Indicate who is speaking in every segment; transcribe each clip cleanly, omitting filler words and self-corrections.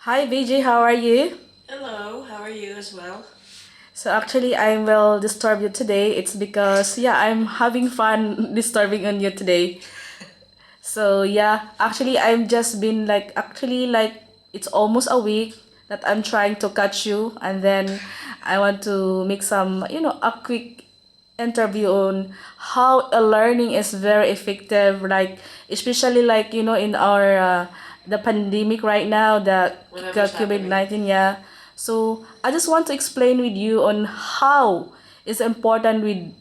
Speaker 1: Hi BJ, how are you?
Speaker 2: Hello, how are you as well?
Speaker 1: So actually I will disturb you today. It's because I'm having fun disturbing on you today. So actually I've just been like it's almost a week that I'm trying to catch you, and then I want to make some, a quick interview on how learning is very effective, like especially like in our the pandemic right now, the
Speaker 2: Whatever's happening.
Speaker 1: COVID-19. So I just want to explain with you on how it's important with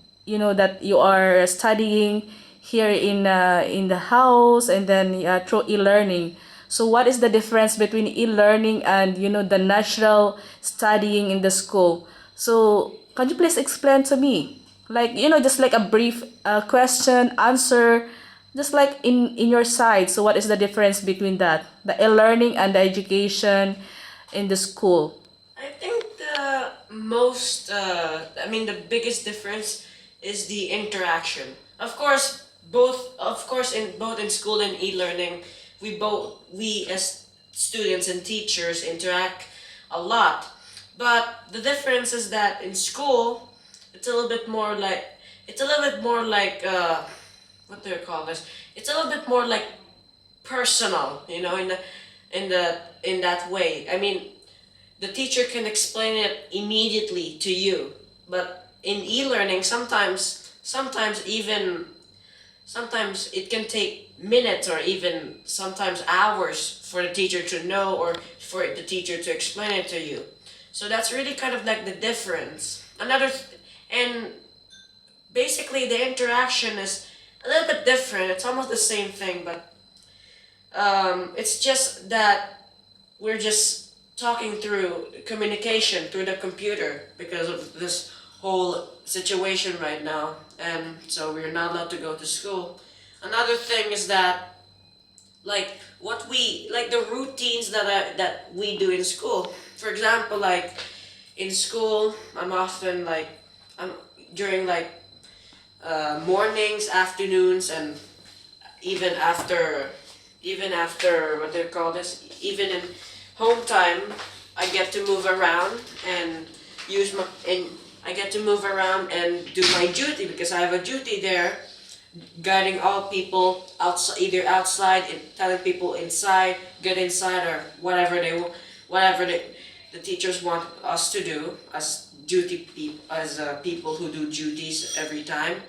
Speaker 1: that you are studying here in the house, and then through e-learning. So what is the difference between e-learning and the natural studying in the school? So can you please explain to me, like just like a brief question answer, just like in your side. So what is the difference between that, the e-learning and the education in the school?
Speaker 2: I think the biggest difference is the interaction. Of course, in both in school and e-learning, we as students and teachers interact a lot. But the difference is that in school, it's a little bit more like it's a little bit more like what do you call this? It's a little bit more like personal, in that way. I mean, the teacher can explain it immediately to you, but in e-learning, sometimes it can take minutes or even sometimes hours for the teacher to know or for the teacher to explain it to you. So that's really kind of like the difference. And basically the interaction is a little bit different. It's almost the same thing, but it's just that we're just talking through communication through the computer because of this whole situation right now, and so we're not allowed to go to school. Another thing is that the routines that we do in school. For example, like in school, I'm often I'm during mornings, afternoons, and even after what they call this, even in home time, I get to move around and use my and I get to move around and do my duty because I have a duty there, guiding all people outside, either outside and telling people inside, get inside, or whatever the teachers want us to do as people who do duties every time.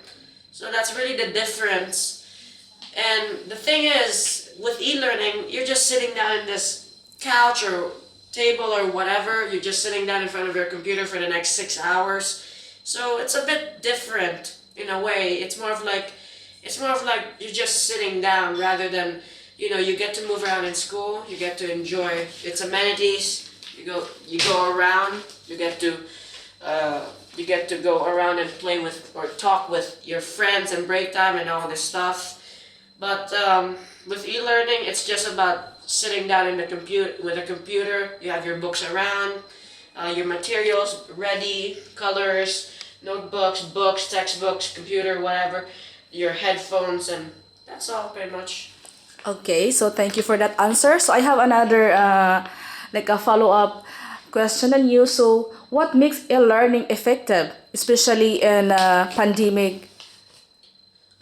Speaker 2: So that's really the difference. And the thing is, with e-learning, you're just sitting down in this couch or table or whatever. You're just sitting down in front of your computer for the next 6 hours. So it's a bit different in a way. It's more of like you're just sitting down rather than you get to move around in school. You get to enjoy its amenities. You go around. You get to go around and play with or talk with your friends and break time and all this stuff. But with e-learning, it's just about sitting down in the with a computer. You have your books around, your materials ready, colors, notebooks, books, textbooks, computer, whatever, your headphones, and that's all pretty much.
Speaker 1: Okay, so thank you for that answer. So I have another like a follow-up question on you. So what makes e-learning effective, especially in pandemic?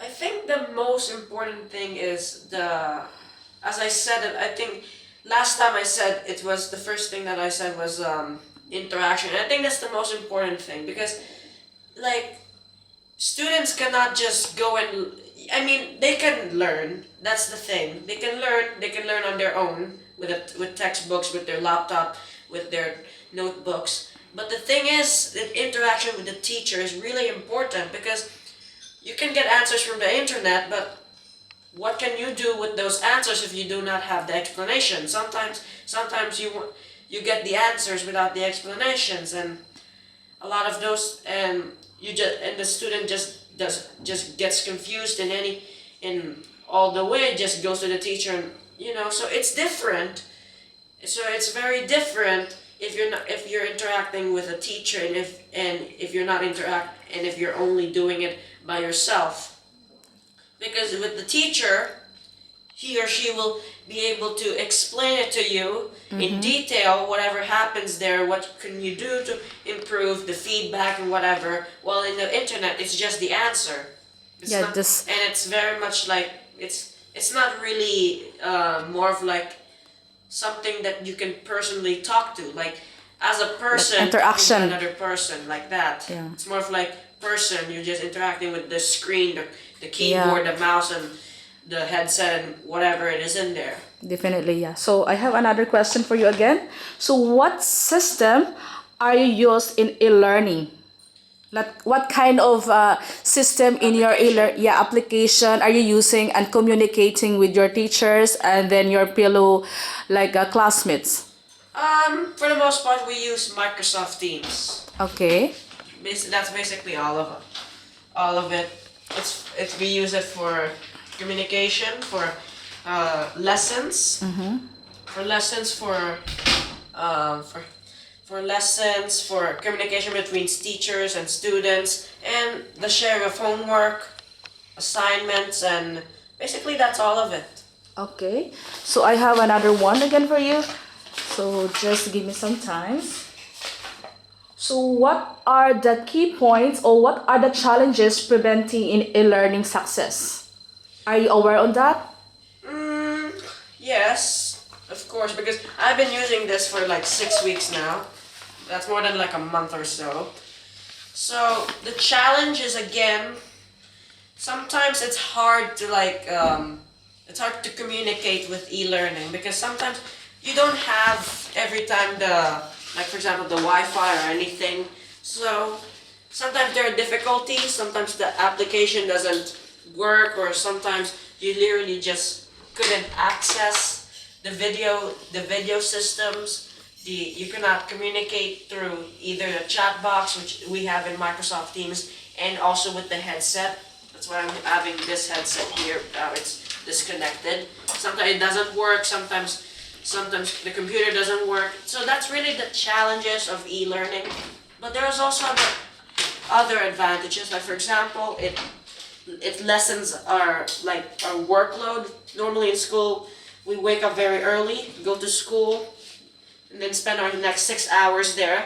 Speaker 2: I think the most important thing is as I said it, I think last time I said it was the first thing that I said was interaction. I think that's the most important thing because like students cannot just go and I mean they can learn. That's the thing. They can learn. They can learn on their own with textbooks, with their laptop, with their notebooks. But the thing is, the interaction with the teacher is really important because you can get answers from the internet, but what can you do with those answers if you do not have the explanation? Sometimes you get the answers without the explanations, and a lot of those, and the student just gets confused in all the way, just goes to the teacher, and so it's different. So it's very different if you're interacting with a teacher, and if you're not interact and if you're only doing it by yourself. Because with the teacher, he or she will be able to explain it to you in detail, whatever happens there, what can you do to improve the feedback and whatever. While in the internet, it's just the answer. It's
Speaker 1: Yeah,
Speaker 2: not,
Speaker 1: this
Speaker 2: and it's very much like it's not really more of like something that you can personally talk to, like as a person talking to
Speaker 1: interaction.
Speaker 2: another person like that.
Speaker 1: Yeah.
Speaker 2: It's more of like person, you're just interacting with the screen, the keyboard, the mouse, and the headset, and whatever it is in there.
Speaker 1: Definitely, yeah. So I have another question for you again. So what system are you used in e-learning? Like what kind of system in your application are you using and communicating with your teachers and then your fellow classmates?
Speaker 2: For the most part, we use Microsoft Teams.
Speaker 1: Okay.
Speaker 2: That's basically all of it. We use it for communication, for lessons, for lessons, for lessons, for communication between teachers and students, and the sharing of homework, assignments, and basically that's all of it.
Speaker 1: Okay. So I have another one again for you. So just give me some time. So what are the key points or what are the challenges preventing in e-learning success? Are you aware on that?
Speaker 2: Yes, of course, because I've been using this for like 6 weeks now. That's more than like a month or so. So the challenge is, again, sometimes it's hard to it's hard to communicate with e-learning because sometimes you don't have every time like for example the Wi-Fi or anything. So sometimes there are difficulties, sometimes the application doesn't work, or sometimes you literally just couldn't access the video systems. You cannot communicate through either the chat box, which we have in Microsoft Teams, and also with the headset. That's why I'm having this headset here. It's disconnected. Sometimes it doesn't work. Sometimes the computer doesn't work. So that's really the challenges of e-learning. But there's also other advantages. Like for example, it lessens our workload. Normally in school, we wake up very early, go to school, and then spend our next 6 hours there.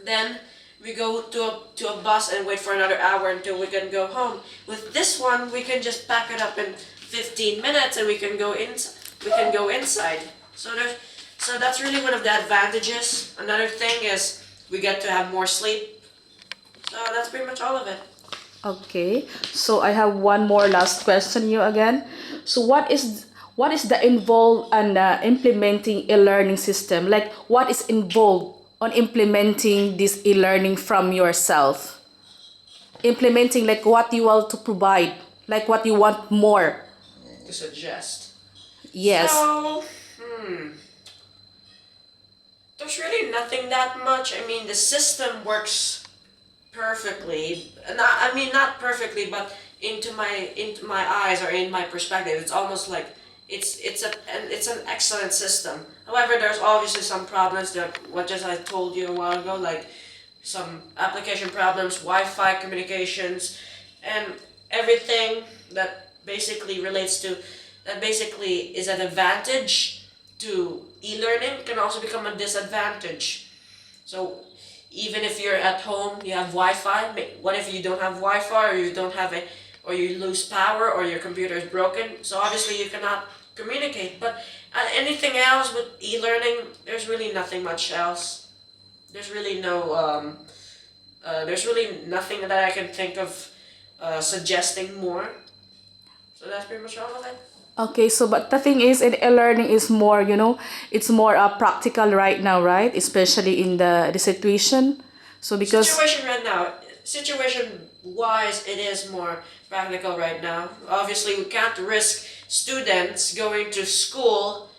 Speaker 2: Then we go to a bus and wait for another hour until we can go home. With this one, we can just pack it up in 15 minutes and we can go inside. So that's really one of the advantages. Another thing is we get to have more sleep. So that's pretty much all of it.
Speaker 1: Okay, so I have one more last question you again. So what is the involved and implementing e-learning system? Like what is involved on implementing this e-learning from yourself? Implementing like what you want to provide, like what you want more.
Speaker 2: To suggest.
Speaker 1: Yes.
Speaker 2: So, there's really nothing that much. I mean, the system works perfectly. Not perfectly, but into my eyes or in my perspective, it's almost like it's an excellent system. However, there's obviously some problems that what just I told you a while ago, like some application problems, Wi-Fi communications, and everything that basically is an advantage to e-learning can also become a disadvantage. So even if you're at home, you have Wi-Fi. What if you don't have Wi-Fi, or you don't have it, or you lose power, or your computer is broken? So obviously you cannot communicate. But anything else with e-learning, there's really nothing much else. There's really there's really nothing that I can think of suggesting more. So that's pretty much all of it.
Speaker 1: Okay, so but the thing is, in e-learning is more, it's more practical right now, right? Especially in the situation. So because
Speaker 2: Situation wise, it is more practical right now. Obviously, we can't risk students going to school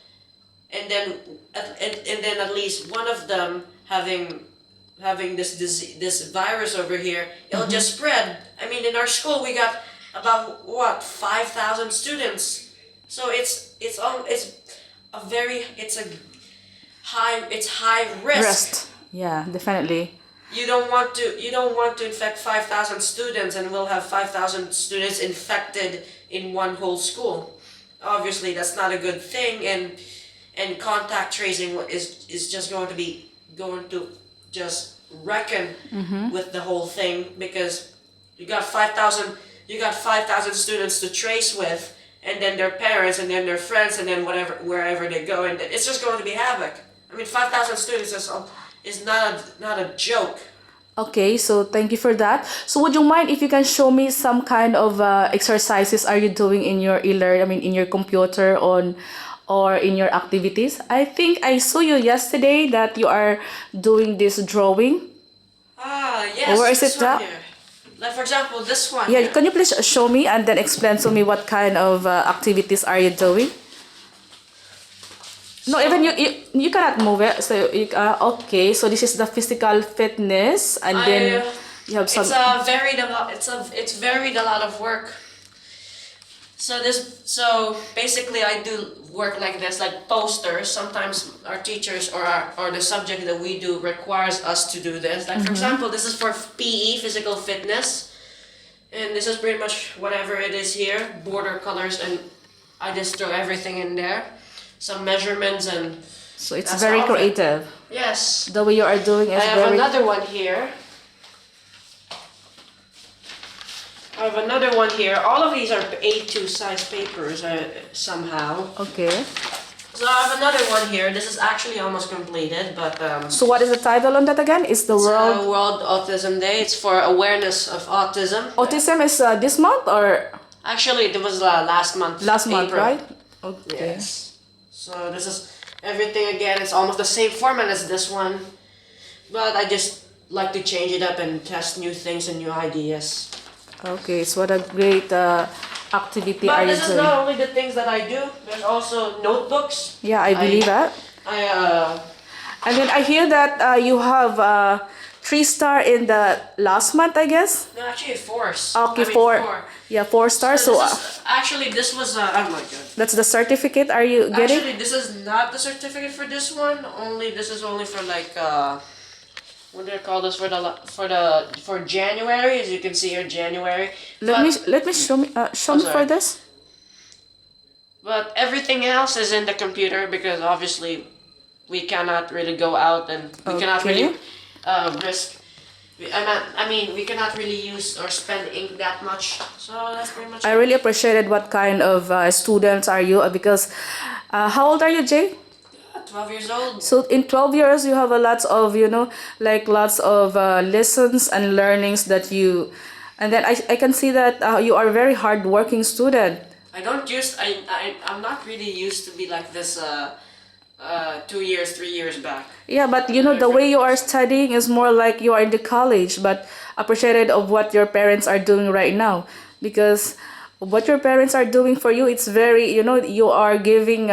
Speaker 2: and then at least one of them having this virus over here. It'll just spread. I mean, in our school, we got about 5,000 students. So it's high risk.
Speaker 1: rest. Yeah, definitely.
Speaker 2: You don't want to infect 5,000 students, and we'll have 5,000 students infected in one whole school. obviously that's not a good thing, and contact tracing is just going to just reckon with the whole thing, because you got 5,000 students to trace with, and then their parents, and then their friends, and then wherever they go, and it's just going to be havoc. I mean, 5,000 students is not a joke.
Speaker 1: Okay, so thank you for that. So would you mind if you can show me some kind of exercises are you doing in your e-learn, I mean in your computer on or in your activities? I think I saw you yesterday that you are doing this drawing.
Speaker 2: Ah, yes,
Speaker 1: Where is
Speaker 2: this
Speaker 1: it
Speaker 2: one
Speaker 1: that?
Speaker 2: here. Like for example, this one
Speaker 1: Yeah,
Speaker 2: here.
Speaker 1: can you please show me and then explain to me what kind of activities are you doing? No,
Speaker 2: So
Speaker 1: even you cannot move it. So you okay. So this is the physical fitness, and then
Speaker 2: I
Speaker 1: you have some.
Speaker 2: it's varied a lot of work. So basically I do work like this, like posters. Sometimes our teachers or the subject that we do requires us to do this. Like for example, this is for PE, physical fitness, and this is pretty much whatever it is here, border colors, and I just throw everything in there, some measurements, and
Speaker 1: So it's
Speaker 2: that's
Speaker 1: very
Speaker 2: all of it.
Speaker 1: creative.
Speaker 2: Yes.
Speaker 1: The way you are doing
Speaker 2: I
Speaker 1: is
Speaker 2: have
Speaker 1: very.
Speaker 2: another one here. I have another one here. All of these are A2 size papers somehow.
Speaker 1: Okay.
Speaker 2: So I have another one here. This is actually almost completed, but
Speaker 1: So what is the title on that again? It's the
Speaker 2: it's
Speaker 1: World
Speaker 2: World Autism Day. It's for awareness of autism.
Speaker 1: Autism is this month or
Speaker 2: Actually, it was last month.
Speaker 1: last month,
Speaker 2: April.
Speaker 1: right? Okay.
Speaker 2: Yes. So this is everything again. It's almost the same format as this one, but I just like to change it up and test new things and new ideas.
Speaker 1: Okay. So what a great activity are
Speaker 2: But
Speaker 1: you
Speaker 2: this is
Speaker 1: doing?
Speaker 2: not only the things that I do. There's also notebooks.
Speaker 1: Yeah, I believe that.
Speaker 2: I
Speaker 1: And then I hear that you have 3 star in the last month, I guess.
Speaker 2: no, actually four.
Speaker 1: Okay,
Speaker 2: I mean,
Speaker 1: four.
Speaker 2: four.
Speaker 1: Yeah, 4 stars. So
Speaker 2: Actually this was oh my god.
Speaker 1: that's the certificate. Are you getting?
Speaker 2: Actually, this is not the certificate for this one. This is only for like what do they call this for January? As you can see here, January.
Speaker 1: Let me show me
Speaker 2: Oh,
Speaker 1: for
Speaker 2: sorry.
Speaker 1: this.
Speaker 2: But everything else is in the computer because obviously we cannot really go out and we cannot
Speaker 1: Okay.
Speaker 2: really risk. We cannot really use or spend ink that much. So that's pretty much
Speaker 1: I
Speaker 2: it.
Speaker 1: really appreciated what kind of students are you because how old are you, Jay?
Speaker 2: 12 years old.
Speaker 1: So in 12 years you have a lots of like lots of lessons and learnings that you, and then I can see that you are a very hard working student.
Speaker 2: I'm not really used to be like this 2 years, 3 years back.
Speaker 1: Yeah, but the way you are studying is more like you are in the college, but appreciated of what your parents are doing right now because what your parents are doing for you, it's very, you are giving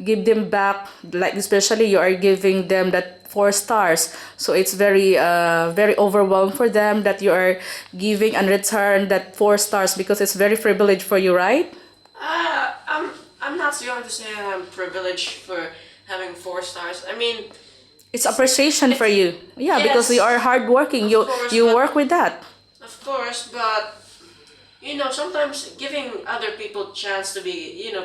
Speaker 1: give them back, like especially you are giving them that 4 stars. So it's very very overwhelmed for them that you are giving and return that 4 stars because it's very privileged for you, right?
Speaker 2: I'm not so going to say I'm privileged for having 4 stars. I mean,
Speaker 1: It's appreciation for you. Yeah, because you
Speaker 2: Yes.
Speaker 1: are hardworking.
Speaker 2: Of
Speaker 1: You
Speaker 2: course,
Speaker 1: you
Speaker 2: but-
Speaker 1: work with that.
Speaker 2: of course, but sometimes giving other people chance to be,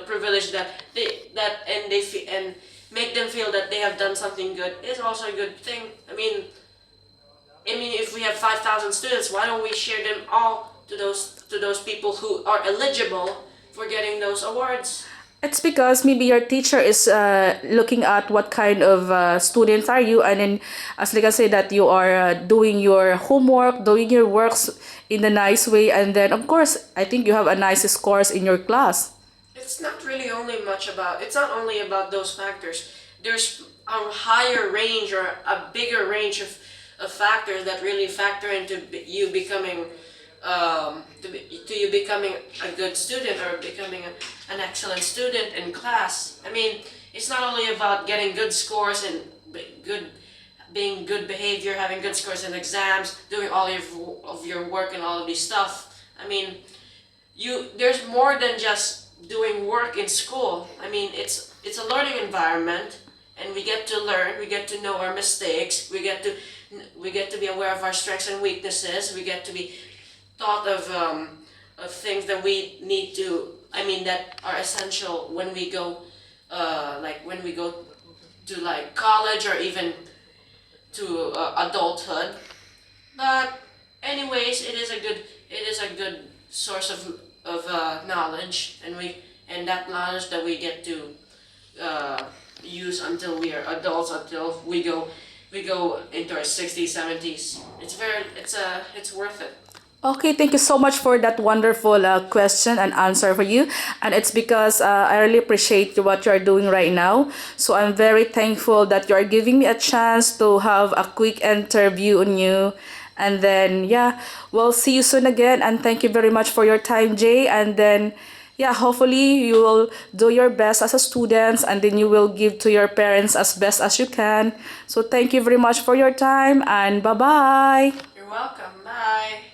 Speaker 2: privileged and make them feel that they have done something good is also a good thing. I mean, if we have 5,000 students, why don't we share them all to those people who are eligible for getting those awards?
Speaker 1: It's because maybe your teacher is looking at what kind of students are you, and then as like I say that you are doing your homework, doing your works in a nice way, and then of course I think you have a nice scores in your class.
Speaker 2: It's not really it's not only about those factors. There's a higher range or a bigger range of factors that really factor into you becoming to you becoming a good student or becoming an excellent student in class. I mean, it's not only about getting good scores and being good behavior, having good scores in exams, doing all of your work and all of these stuff. I mean, there's more than just doing work in school. I mean, it's a learning environment, and we get to learn. We get to know our mistakes. We get to be aware of our strengths and weaknesses. We get to be thought of things that we need to I mean, that are essential when we go, like when we go to like college or even to adulthood. But anyways, it is a good source of knowledge, and that knowledge that we get to uh, use until we are adults, until we go into our 60s, 70s. It's worth it.
Speaker 1: Okay, thank you so much for that wonderful question and answer for you. And it's because I really appreciate what you're doing right now. So I'm very thankful that you're giving me a chance to have a quick interview on you. And then, yeah, we'll see you soon again. And thank you very much for your time, Jay. And then, yeah, hopefully you will do your best as a student and then you will give to your parents as best as you can. So thank you very much for your time and bye bye.
Speaker 2: You're welcome. Bye.